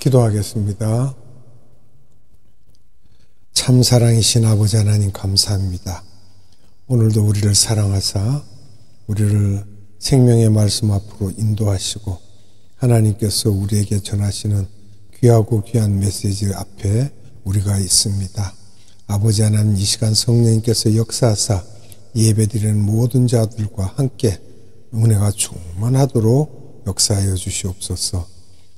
기도하겠습니다. 참 사랑이신 아버지 하나님 감사합니다. 오늘도 우리를 사랑하사 우리를 생명의 말씀 앞으로 인도하시고 하나님께서 우리에게 전하시는 귀하고 귀한 메시지 앞에 우리가 있습니다. 아버지 하나님, 이 시간 성령님께서 역사하사 예배드리는 모든 자들과 함께 은혜가 충만하도록 역사하여 주시옵소서.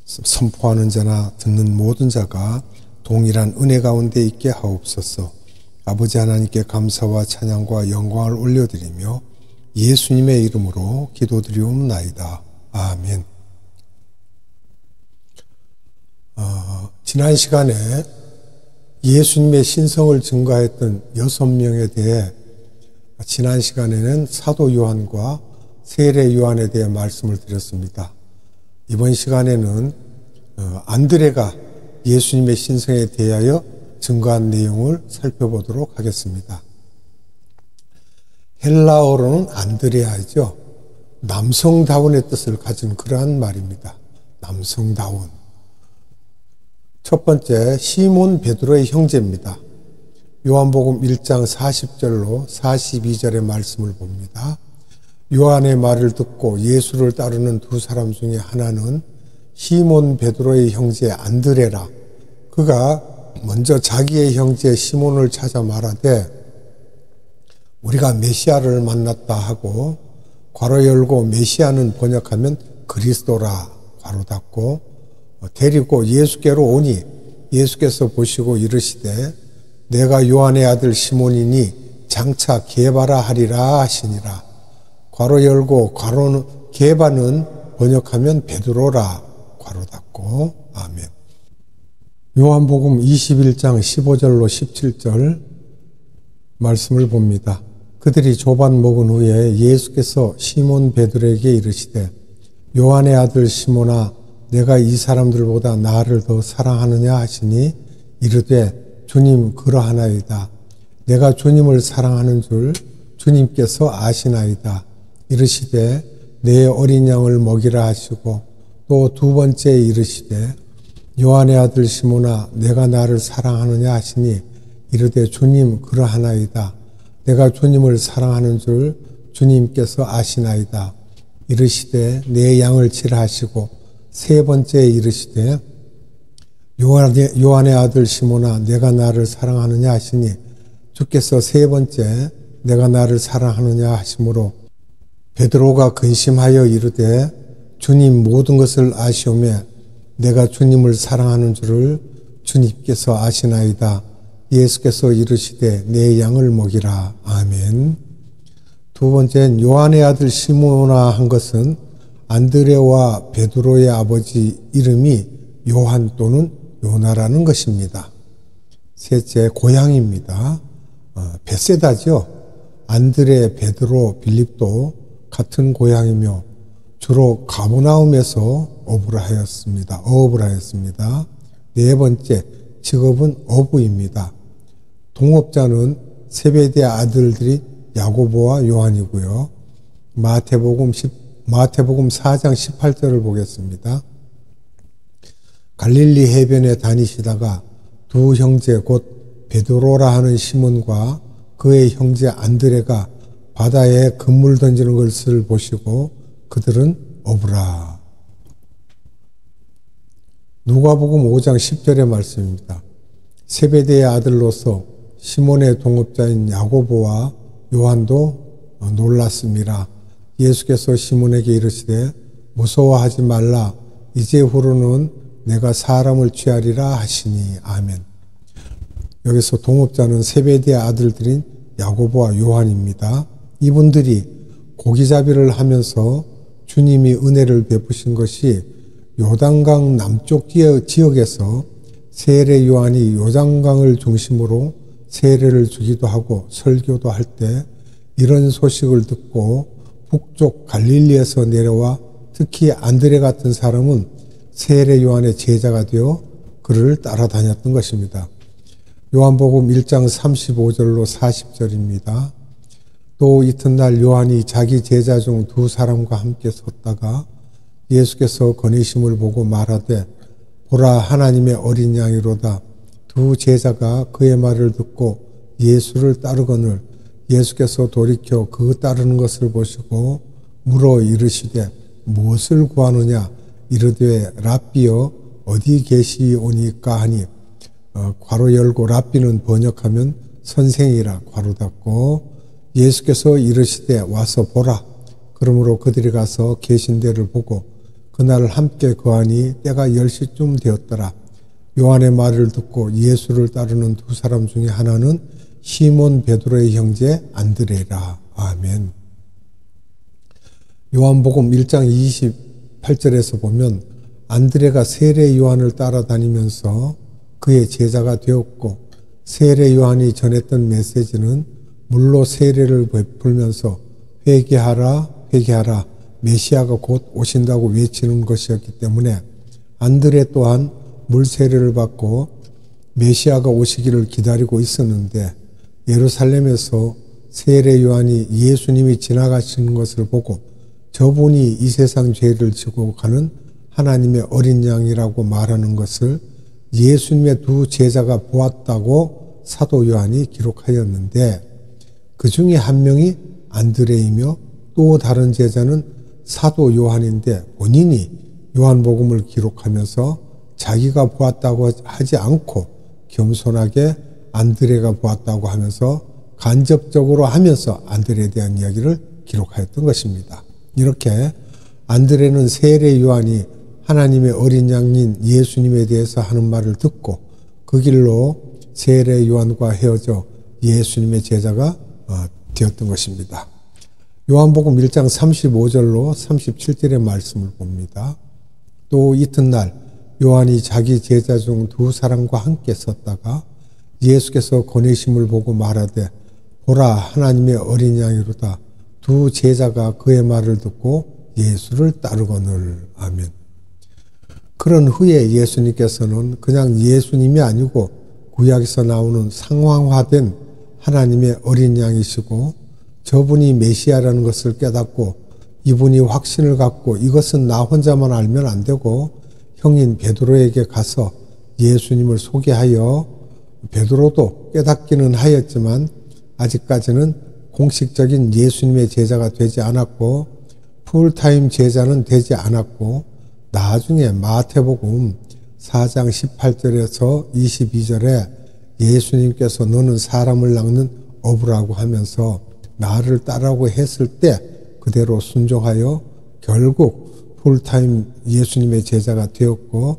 선포하는 자나 듣는 모든 자가 동일한 은혜 가운데 있게 하옵소서. 아버지 하나님께 감사와 찬양과 영광을 올려드리며 예수님의 이름으로 기도드리옵나이다. 아멘. 지난 시간에 예수님의 신성을 증거했던 6명에 대해 지난 시간에는 사도 요한과 세례 요한에 대해 말씀을 드렸습니다. 이번 시간에는 안드레가 예수님의 신성에 대하여 증거한 내용을 살펴보도록 하겠습니다. 헬라어로는 안드레아죠. 남성다운의 뜻을 가진 그러한 말입니다. 남성다운. 첫 번째, 시몬 베드로의 형제입니다. 요한복음 1장 40절로 42절의 말씀을 봅니다. 요한의 말을 듣고 예수를 따르는 두 사람 중에 하나는 시몬 베드로의 형제 안드레라. 그가 먼저 자기의 형제 시몬을 찾아 말하되 우리가 메시아를 만났다 하고 괄호 열고 메시아는 번역하면 그리스도라 괄호 닫고 데리고 예수께로 오니 예수께서 보시고 이르시되 내가 요한의 아들 시몬이니 장차 게바라 하리라 하시니라. 괄호 열고 괄호는 게바는 번역하면 베드로라 괄호 닫고 아멘. 요한복음 21장 15절로 17절 말씀을 봅니다. 그들이 조반 먹은 후에 예수께서 시몬 베드로에게 이르시되 요한의 아들 시몬아 내가 이 사람들보다 나를 더 사랑하느냐 하시니 이르되 주님 그러하나이다. 내가 주님을 사랑하는 줄 주님께서 아시나이다. 이르시되 내 어린 양을 먹이라 하시고 또 두 번째 이르시되 요한의 아들 시몬아 내가 나를 사랑하느냐 하시니 이르되 주님 그러하나이다. 내가 주님을 사랑하는 줄 주님께서 아시나이다. 이르시되 내 양을 치라 하시고 세 번째 이르시되 요한의 아들 시몬아 내가 나를 사랑하느냐 하시니 주께서 세 번째 내가 나를 사랑하느냐 하시므로 베드로가 근심하여 이르되 주님 모든 것을 아시오매 내가 주님을 사랑하는 줄을 주님께서 아시나이다. 예수께서 이르시되 내 양을 먹이라. 아멘. 두 번째는 요한의 아들 시몬아 한 것은 안드레와 베드로의 아버지 이름이 요한 또는 요나라는 것입니다. 셋째, 고향입니다. 베세다죠. 안드레, 베드로, 빌립도 같은 고향이며 주로 가버나움에서 어업을 하였습니다. 네 번째, 직업은 어부입니다. 동업자는 세베대 아들들이 야고보와 요한이고요. 마태복음 4장 18절을 보겠습니다. 갈릴리 해변에 다니시다가 두 형제 곧 베드로라 하는 시몬과 그의 형제 안드레가 바다에 그물 던지는 것을 보시고 그들은 어부라. 누가복음 5장 10절의 말씀입니다. 세베대의 아들로서 시몬의 동업자인 야고보와 요한도 놀랐습니다. 예수께서 시몬에게 이르시되 무서워하지 말라. 이제후로는 내가 사람을 취하리라 하시니. 아멘. 여기서 동업자는 세베대의 아들들인 야고보와 요한입니다. 이분들이 고기잡이를 하면서 주님이 은혜를 베푸신 것이 요단강 남쪽 지역에서 세례 요한이 요단강을 중심으로 세례를 주기도 하고 설교도 할 때 이런 소식을 듣고 북쪽 갈릴리에서 내려와 특히 안드레 같은 사람은 세례 요한의 제자가 되어 그를 따라다녔던 것입니다. 요한복음 1장 35절로 40절입니다. 또 이튿날 요한이 자기 제자 중 두 사람과 함께 섰다가 예수께서 거니심을 보고 말하되 보라 하나님의 어린 양이로다. 두 제자가 그의 말을 듣고 예수를 따르거늘 예수께서 돌이켜 그 따르는 것을 보시고 물어 이르시되 무엇을 구하느냐 이르되 랍비여 어디 계시오니까 하니 괄호 열고 랍비는 번역하면 선생이라 괄호 닫고 예수께서 이르시되 와서 보라. 그러므로 그들이 가서 계신 데를 보고 그날 함께 거하니 때가 10시쯤 되었더라. 요한의 말을 듣고 예수를 따르는 두 사람 중에 하나는 시몬 베드로의 형제 안드레라. 아멘. 요한복음 1장 28절에서 보면 안드레가 세례 요한을 따라다니면서 그의 제자가 되었고 세례 요한이 전했던 메시지는 물로 세례를 베풀면서 회개하라 회개하라 메시아가 곧 오신다고 외치는 것이었기 때문에 안드레 또한 물 세례를 받고 메시아가 오시기를 기다리고 있었는데 예루살렘에서 세례 요한이 예수님이 지나가시는 것을 보고 저분이 이 세상 죄를 지고 가는 하나님의 어린 양이라고 말하는 것을 예수님의 두 제자가 보았다고 사도 요한이 기록하였는데 그 중에 한 명이 안드레이며 또 다른 제자는 사도 요한인데 본인이 요한복음을 기록하면서 자기가 보았다고 하지 않고 겸손하게 안드레가 보았다고 하면서 간접적으로 하면서 안드레에 대한 이야기를 기록하였던 것입니다. 이렇게 안드레는 세례 요한이 하나님의 어린 양인 예수님에 대해서 하는 말을 듣고 그 길로 세례 요한과 헤어져 예수님의 제자가 되었던 것입니다. 요한복음 1장 35절로 37절의 말씀을 봅니다. 또 이튿날 요한이 자기 제자 중 두 사람과 함께 섰다가 예수께서 보내심을 보고 말하되 보라 하나님의 어린 양이로다. 두 제자가 그의 말을 듣고 예수를 따르거늘. 아멘. 그런 후에 예수님께서는 그냥 예수님이 아니고 구약에서 나오는 상황화된 하나님의 어린 양이시고 저분이 메시아라는 것을 깨닫고 이분이 확신을 갖고 이것은 나 혼자만 알면 안 되고 형인 베드로에게 가서 예수님을 소개하여 베드로도 깨닫기는 하였지만 아직까지는 공식적인 예수님의 제자가 되지 않았고 풀타임 제자는 되지 않았고 나중에 마태복음 4장 18절에서 22절에 예수님께서 너는 사람을 낚는 어부라고 하면서 나를 따라오고 했을 때 그대로 순종하여 결국 풀타임 예수님의 제자가 되었고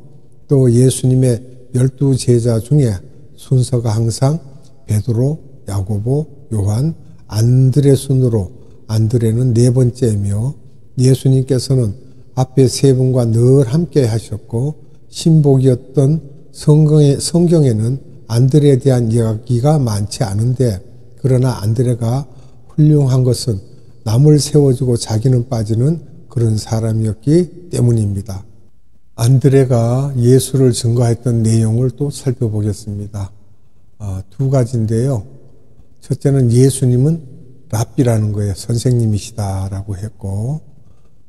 또 예수님의 12제자 중에 순서가 항상 베드로, 야고보, 요한, 안드레 순으로 안드레는 네 번째이며 예수님께서는 앞에 세 분과 늘 함께 하셨고 신복이었던 성경에는 안드레에 대한 이야기가 많지 않은데 그러나 안드레가 훌륭한 것은 남을 세워주고 자기는 빠지는 그런 사람이었기 때문입니다. 안드레가 예수를 증거했던 내용을 또 살펴보겠습니다. 두 가지인데요. 첫째는 예수님은 랍비라는 거예요. 선생님이시다라고 했고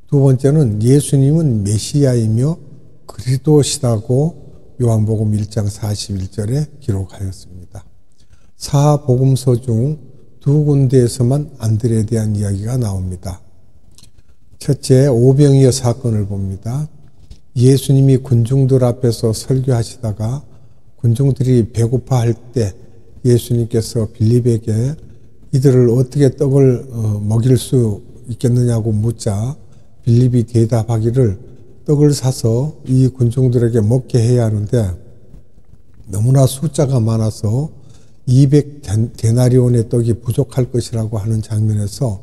두 번째는 예수님은 메시아이며 그리스도시다고 요한복음 1장 41절에 기록하였습니다. 사복음서 중 두 군데에서만 안드레에 대한 이야기가 나옵니다. 첫째, 오병이어 사건을 봅니다. 예수님이 군중들 앞에서 설교하시다가 군중들이 배고파할 때 예수님께서 빌립에게 이들을 어떻게 떡을 먹일 수 있겠느냐고 묻자 빌립이 대답하기를 떡을 사서 이 군중들에게 먹게 해야 하는데 너무나 숫자가 많아서 200데나리온의 떡이 부족할 것이라고 하는 장면에서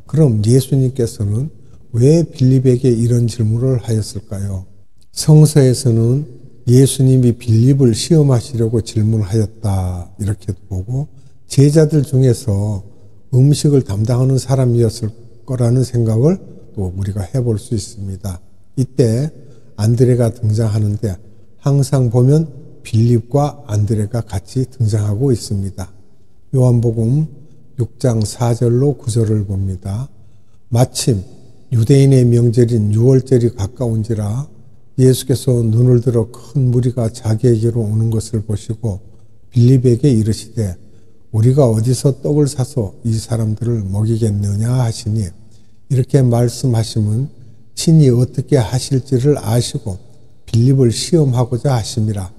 그럼 예수님께서는 왜 빌립에게 이런 질문을 하였을까요? 성서에서는 예수님이 빌립을 시험하시려고 질문하였다 이렇게 보고 제자들 중에서 음식을 담당하는 사람이었을 거라는 생각을 또 우리가 해볼 수 있습니다. 이때 안드레가 등장하는데 항상 보면 빌립과 안드레가 같이 등장하고 있습니다. 요한복음 6장 4절로 9절을 봅니다. 마침 유대인의 명절인 유월절이 가까운지라 예수께서 눈을 들어 큰 무리가 자기에게로 오는 것을 보시고 빌립에게 이르시되 우리가 어디서 떡을 사서 이 사람들을 먹이겠느냐 하시니 이렇게 말씀하심은 친히 어떻게 하실지를 아시고 빌립을 시험하고자 하심이라.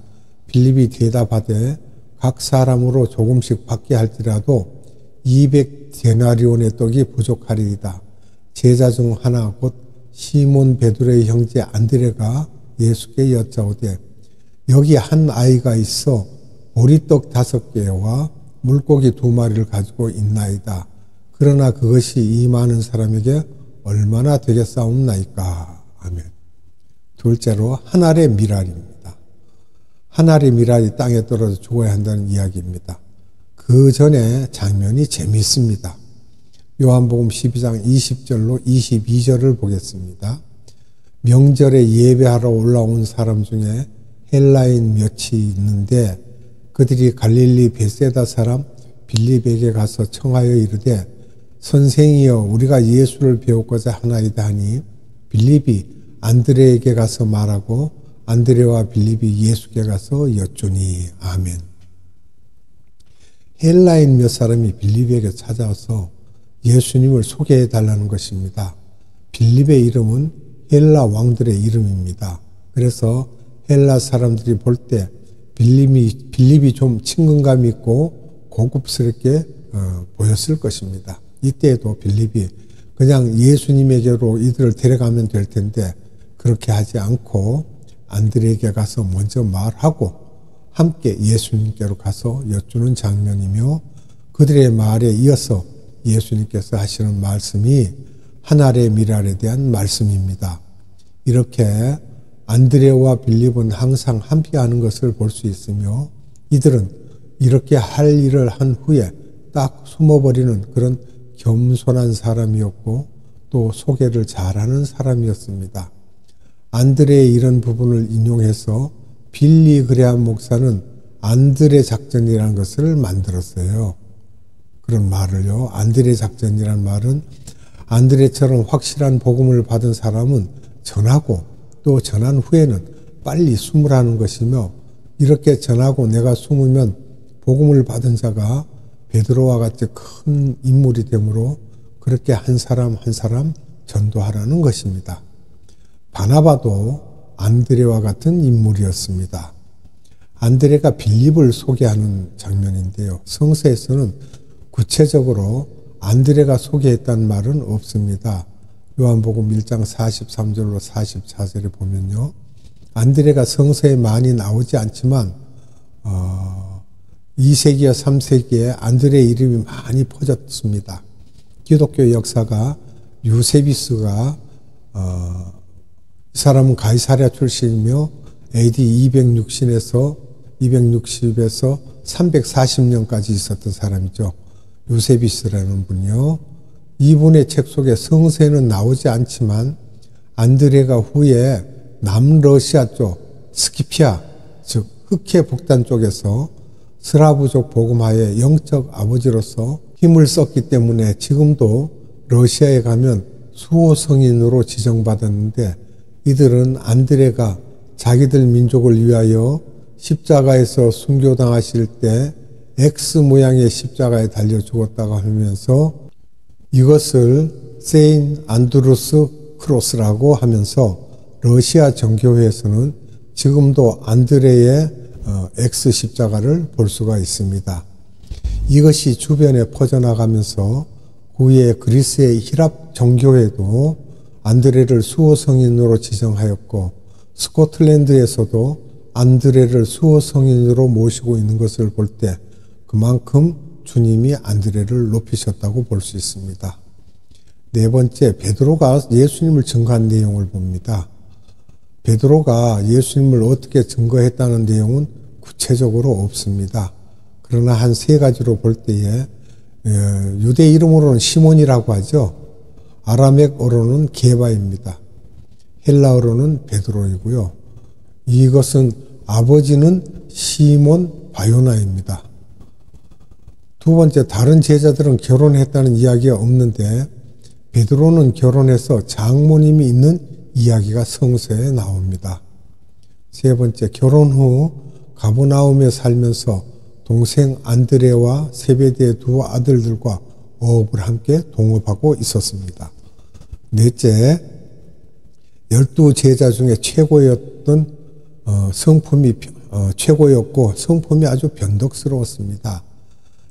빌립이 대답하되 각 사람으로 조금씩 받게 할지라도 200데나리온의 떡이 부족하리이다. 제자 중 하나 곧 시몬 베드로의 형제 안드레가 예수께 여짜오되 여기 한 아이가 있어 보리떡 5개와 물고기 2마리를 가지고 있나이다. 그러나 그것이 이 많은 사람에게 얼마나 되겠사옵나이까. 아멘. 둘째로 한 알의 미랄입니다. 한 알의 미랄이 땅에 떨어져 죽어야 한다는 이야기입니다. 그 전에 장면이 재미있습니다. 요한복음 12장 20절로 22절을 보겠습니다. 명절에 예배하러 올라온 사람 중에 헬라인 몇이 있는데 그들이 갈릴리 베세다 사람 빌립에게 가서 청하여 이르되 선생이여 우리가 예수를 배우고자 하나이다 하니 빌립이 안드레에게 가서 말하고 안드레와 빌립이 예수께 가서 여쭈니. 아멘. 헬라인 몇 사람이 빌립에게 찾아와서 예수님을 소개해 달라는 것입니다. 빌립의 이름은 헬라 왕들의 이름입니다. 그래서 헬라 사람들이 볼 때 빌립이 좀 친근감 있고 고급스럽게 보였을 것입니다. 이때에도 빌립이 그냥 예수님에게로 이들을 데려가면 될 텐데 그렇게 하지 않고 안드레에게 가서 먼저 말하고 함께 예수님께로 가서 여쭈는 장면이며 그들의 말에 이어서 예수님께서 하시는 말씀이 한 알의 미랄에 대한 말씀입니다. 이렇게 안드레와 빌립은 항상 함께하는 것을 볼 수 있으며 이들은 이렇게 할 일을 한 후에 딱 숨어버리는 그런 겸손한 사람이었고 또 소개를 잘하는 사람이었습니다. 안드레의 이런 부분을 인용해서 빌리 그레암 목사는 안드레 작전이라는 것을 만들었어요. 그런 말을요. 안드레 작전이란 말은 안드레처럼 확실한 복음을 받은 사람은 전하고 또 전한 후에는 빨리 숨으라는 것이며 이렇게 전하고 내가 숨으면 복음을 받은 자가 베드로와 같이 큰 인물이 되므로 그렇게 한 사람 한 사람 전도하라는 것입니다. 바나바도 안드레와 같은 인물이었습니다. 안드레가 빌립을 소개하는 장면인데요. 성서에서는 구체적으로 안드레가 소개했다는 말은 없습니다. 요한복음 1장 43절로 44절에 보면요. 안드레가 성서에 많이 나오지 않지만 2세기와 3세기에 안드레의 이름이 많이 퍼졌습니다. 기독교 역사가 유세비스가 이 사람은 가이사랴 출신이며 AD 260에서 340년까지 있었던 사람이죠. 유세비스라는 분이요. 이분의 책 속에 성서에는 나오지 않지만 안드레가 후에 남러시아 쪽 스키피아 즉 흑해 북단 쪽에서 스라브족 복음화의 영적 아버지로서 힘을 썼기 때문에 지금도 러시아에 가면 수호 성인으로 지정받았는데 이들은 안드레가 자기들 민족을 위하여 십자가에서 순교당하실 때 X 모양의 십자가에 달려 죽었다고 하면서 이것을 세인 안드루스 크로스라고 하면서 러시아 정교회에서는 지금도 안드레의 X 십자가를 볼 수가 있습니다. 이것이 주변에 퍼져나가면서 후에 그리스의 히랍 정교회도 안드레를 수호 성인으로 지정하였고 스코틀랜드에서도 안드레를 수호 성인으로 모시고 있는 것을 볼 때 그만큼 주님이 안드레를 높이셨다고 볼 수 있습니다. 네 번째, 베드로가 예수님을 증거한 내용을 봅니다. 베드로가 예수님을 어떻게 증거했다는 내용은 구체적으로 없습니다. 그러나 한 3가지로 볼 때에 유대 이름으로는 시몬이라고 하죠. 아라멕어로는 게바입니다. 헬라어로는 베드로이고요. 이것은 아버지는 시몬 바요나입니다. 두 번째, 다른 제자들은 결혼했다는 이야기가 없는데 베드로는 결혼해서 장모님이 있는 이야기가 성서에 나옵니다. 세 번째, 결혼 후 가버나움에 살면서 동생 안드레와 세베대의 두 아들들과 어업을 함께 동업하고 있었습니다. 넷째, 12제자 중에 최고였던 성품이 최고였고 성품이 아주 변덕스러웠습니다.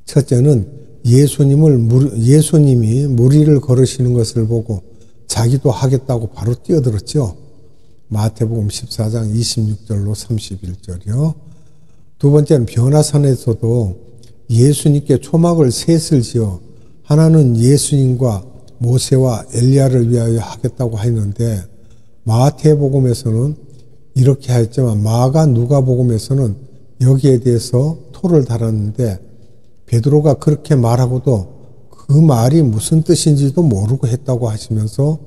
첫째는 예수님이 무리를 걸으시는 것을 보고 자기도 하겠다고 바로 뛰어들었죠. 마태복음 14장 26절로 31절이요. 두 번째는 변화산에서도 예수님께 초막을 셋을 지어 하나는 예수님과 모세와 엘리야를 위하여 하겠다고 했는데 마태복음에서는 이렇게 하였지만 마가 누가복음에서는 여기에 대해서 토를 달았는데 베드로가 그렇게 말하고도 그 말이 무슨 뜻인지도 모르고 했다고 하시면서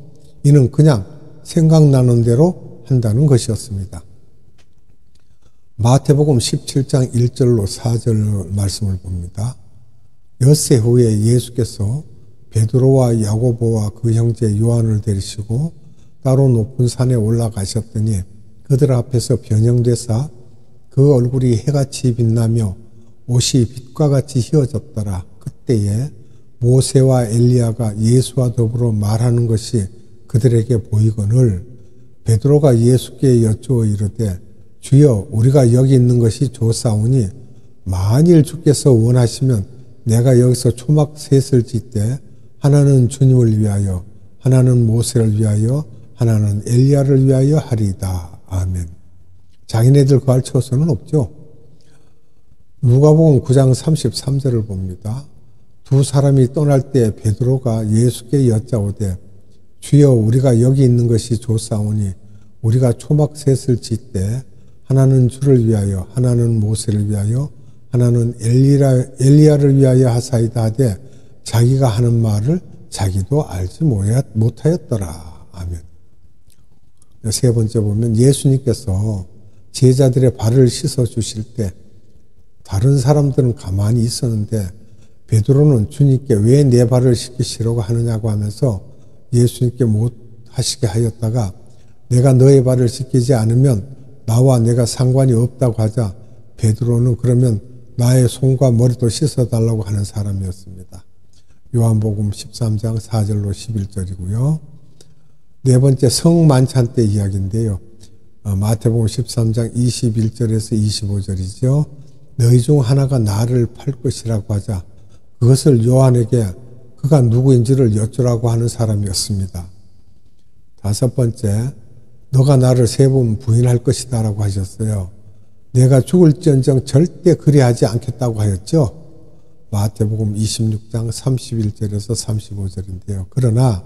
이는 그냥 생각나는 대로 한다는 것이었습니다. 마태복음 17장 1절로 4절 말씀을 봅니다. 엿새 후에 예수께서 베드로와 야고보와 그 형제 요한을 데리시고 따로 높은 산에 올라가셨더니 그들 앞에서 변형되사 그 얼굴이 해같이 빛나며 옷이 빛과 같이 휘어졌더라. 그때에 모세와 엘리야가 예수와 더불어 말하는 것이 그들에게 보이거늘 베드로가 예수께 여쭈어 이르되 주여 우리가 여기 있는 것이 좋사오니 만일 주께서 원하시면 내가 여기서 초막 셋을 짓되 하나는 주님을 위하여 하나는 모세를 위하여 하나는 엘리야를 위하여 하리이다. 아멘. 자기네들 구할 처소는 없죠. 누가복음 9장 33절을 봅니다. 두 사람이 떠날 때 베드로가 예수께 여짜오되 주여 우리가 여기 있는 것이 좋사오니 우리가 초막 셋을 짓되 하나는 주를 위하여 하나는 모세를 위하여 하나는 엘리야를 위하여 하사이다 하되 자기가 하는 말을 자기도 알지 못하였더라. 아멘. 세 번째 보면 예수님께서 제자들의 발을 씻어 주실 때 다른 사람들은 가만히 있었는데 베드로는 주님께 왜 내 발을 씻기시려고 하느냐고 하면서 예수님께 못 하시게 하였다가 내가 너의 발을 씻기지 않으면 나와 내가 상관이 없다고 하자 베드로는 그러면 나의 손과 머리도 씻어달라고 하는 사람이었습니다. 요한복음 13장 4절로 11절이고요. 네 번째 성만찬 때 이야기인데요. 마태복음 13장 21절에서 25절이죠. 너희 중 하나가 나를 팔 것이라고 하자 그것을 요한에게 그가 누구인지를 여쭈라고 하는 사람이었습니다. 다섯 번째, 너가 나를 3번 부인할 것이다 라고 하셨어요. 내가 죽을지언정 절대 그리하지 않겠다고 하였죠. 마태복음 26장 31절에서 35절인데요. 그러나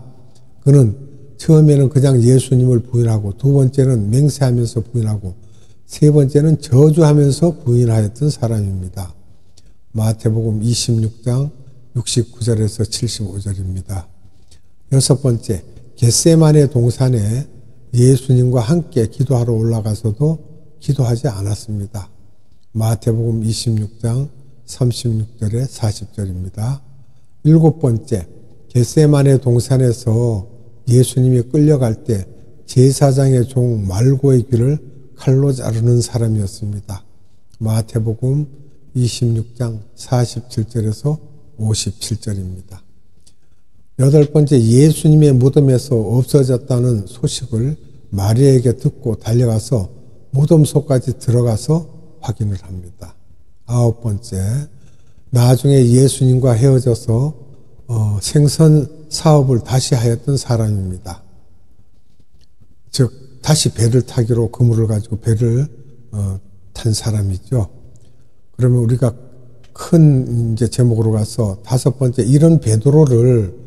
그는 처음에는 그냥 예수님을 부인하고 두 번째는 맹세하면서 부인하고 세 번째는 저주하면서 부인하였던 사람입니다. 마태복음 26장 69절에서 75절입니다. 여섯 번째, 겟세마네 동산에 예수님과 함께 기도하러 올라가서도 기도하지 않았습니다. 마태복음 26장 36절에 40절입니다. 일곱 번째, 겟세마네 동산에서 예수님이 끌려갈 때 제사장의 종 말고의 귀를 칼로 자르는 사람이었습니다. 마태복음 26장 47절에서 57절입니다. 여덟 번째, 예수님의 무덤에서 없어졌다는 소식을 마리아에게 듣고 달려가서 무덤 속까지 들어가서 확인을 합니다. 아홉 번째, 나중에 예수님과 헤어져서 생선 사업을 다시 하였던 사람입니다. 즉 다시 배를 타기로 그물을 가지고 배를 탄 사람이죠. 그러면 우리가 큰 이제 제목으로 가서 다섯 번째, 이런 베드로를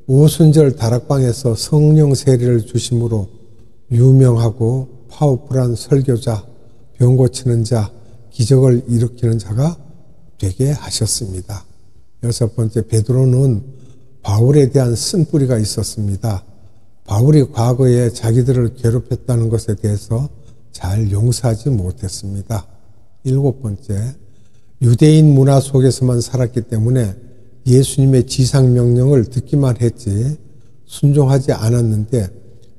오순절 다락방에서 성령 세례를 주심으로 유명하고 파워풀한 설교자, 병 고치는 자, 기적을 일으키는 자가 되게 하셨습니다. 여섯 번째, 베드로는 바울에 대한 쓴뿌리가 있었습니다. 바울이 과거에 자기들을 괴롭혔다는 것에 대해서 잘 용서하지 못했습니다. 일곱 번째, 유대인 문화 속에서만 살았기 때문에 예수님의 지상명령을 듣기만 했지 순종하지 않았는데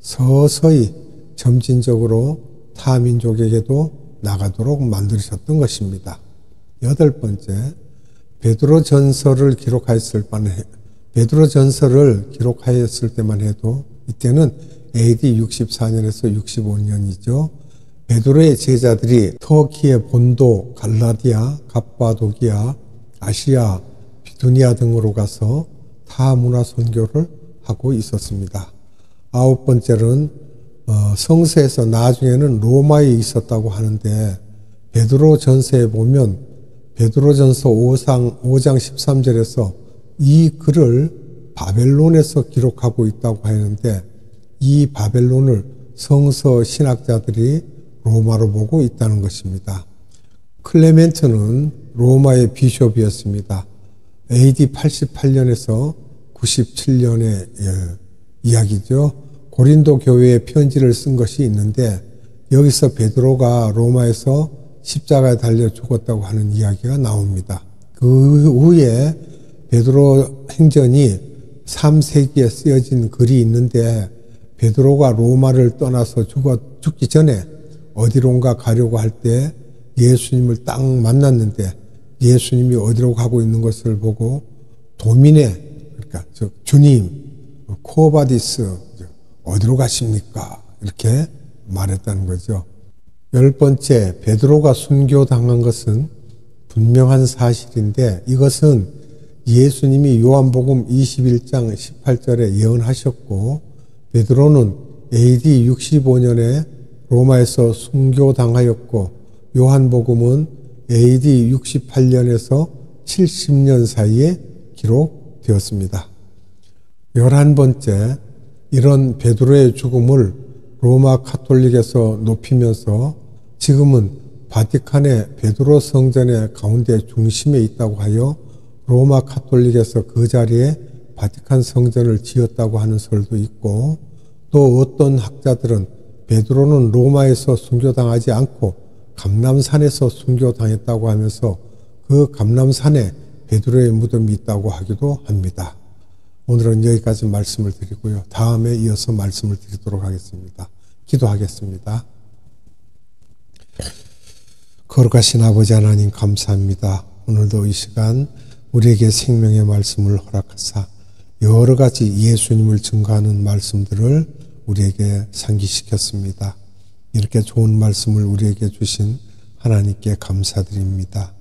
서서히 점진적으로 타민족에게도 나가도록 만드셨던 것입니다. 8번째, 베드로전서를 기록하였을 때만 해도 이때는 AD 64년에서 65년이죠. 베드로의 제자들이 터키의 본도, 갈라디아, 갑바도기아, 아시아, 비두니아 등으로 가서 타문화 선교를 하고 있었습니다. 9번째는 성서에서 나중에는 로마에 있었다고 하는데 베드로전서에 보면 베드로전서 5장 13절에서 이 글을 바벨론에서 기록하고 있다고 하는데 이 바벨론을 성서 신학자들이 로마로 보고 있다는 것입니다. 클레멘트는 로마의 비숍이었습니다. AD 88년에서 97년의 이야기죠. 고린도 교회에 편지를 쓴 것이 있는데 여기서 베드로가 로마에서 십자가에 달려 죽었다고 하는 이야기가 나옵니다. 그 후에 베드로 행전이 3세기에 쓰여진 글이 있는데 베드로가 로마를 떠나서 죽기 전에 어디론가 가려고 할 때 예수님을 딱 만났는데 예수님이 어디로 가고 있는 것을 보고 도미네, 그러니까 주님, 코바디스 어디로 가십니까? 이렇게 말했다는 거죠. 10번째, 베드로가 순교당한 것은 분명한 사실인데 이것은 예수님이 요한복음 21장 18절에 예언하셨고 베드로는 AD 65년에 로마에서 순교당하였고 요한복음은 AD 68년에서 70년 사이에 기록되었습니다. 11번째, 이런 베드로의 죽음을 로마 카톨릭에서 높이면서 지금은 바티칸의 베드로 성전의 가운데 중심에 있다고 하여 로마 카톨릭에서 그 자리에 바티칸 성전을 지었다고 하는 설도 있고 또 어떤 학자들은 베드로는 로마에서 순교당하지 않고 감람산에서 순교당했다고 하면서 그 감람산에 베드로의 무덤이 있다고 하기도 합니다. 오늘은 여기까지 말씀을 드리고요. 다음에 이어서 말씀을 드리도록 하겠습니다. 기도하겠습니다. 거룩하신 아버지 하나님 감사합니다. 오늘도 이 시간 우리에게 생명의 말씀을 허락하사 여러 가지 예수님을 증거하는 말씀들을 우리에게 상기시켰습니다. 이렇게 좋은 말씀을 우리에게 주신 하나님께 감사드립니다.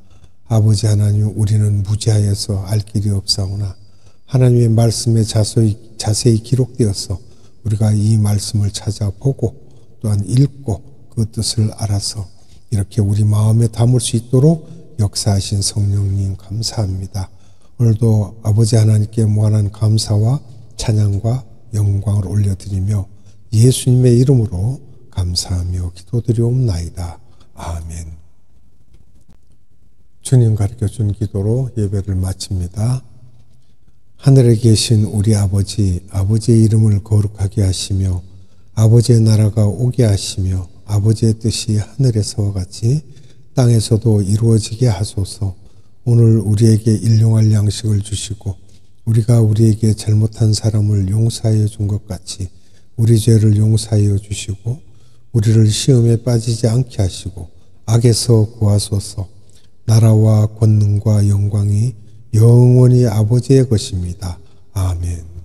아버지 하나님, 우리는 무지하여서 알 길이 없사오나 하나님의 말씀에 자세히 기록되어서 우리가 이 말씀을 찾아보고 또한 읽고 그 뜻을 알아서 이렇게 우리 마음에 담을 수 있도록 역사하신 성령님 감사합니다. 오늘도 아버지 하나님께 무한한 감사와 찬양과 영광을 올려드리며 예수님의 이름으로 감사하며 기도드리옵나이다. 아멘. 주님 가르쳐준 기도로 예배를 마칩니다. 하늘에 계신 우리 아버지, 아버지의 이름을 거룩하게 하시며 아버지의 나라가 오게 하시며 아버지의 뜻이 하늘에서와 같이 땅에서도 이루어지게 하소서. 오늘 우리에게 일용할 양식을 주시고 우리가 우리에게 잘못한 사람을 용서하여 준 것 같이 우리 죄를 용서하여 주시고 우리를 시험에 빠지지 않게 하시고 악에서 구하소서. 나라와 권능과 영광이 영원히 아버지의 것입니다. 아멘.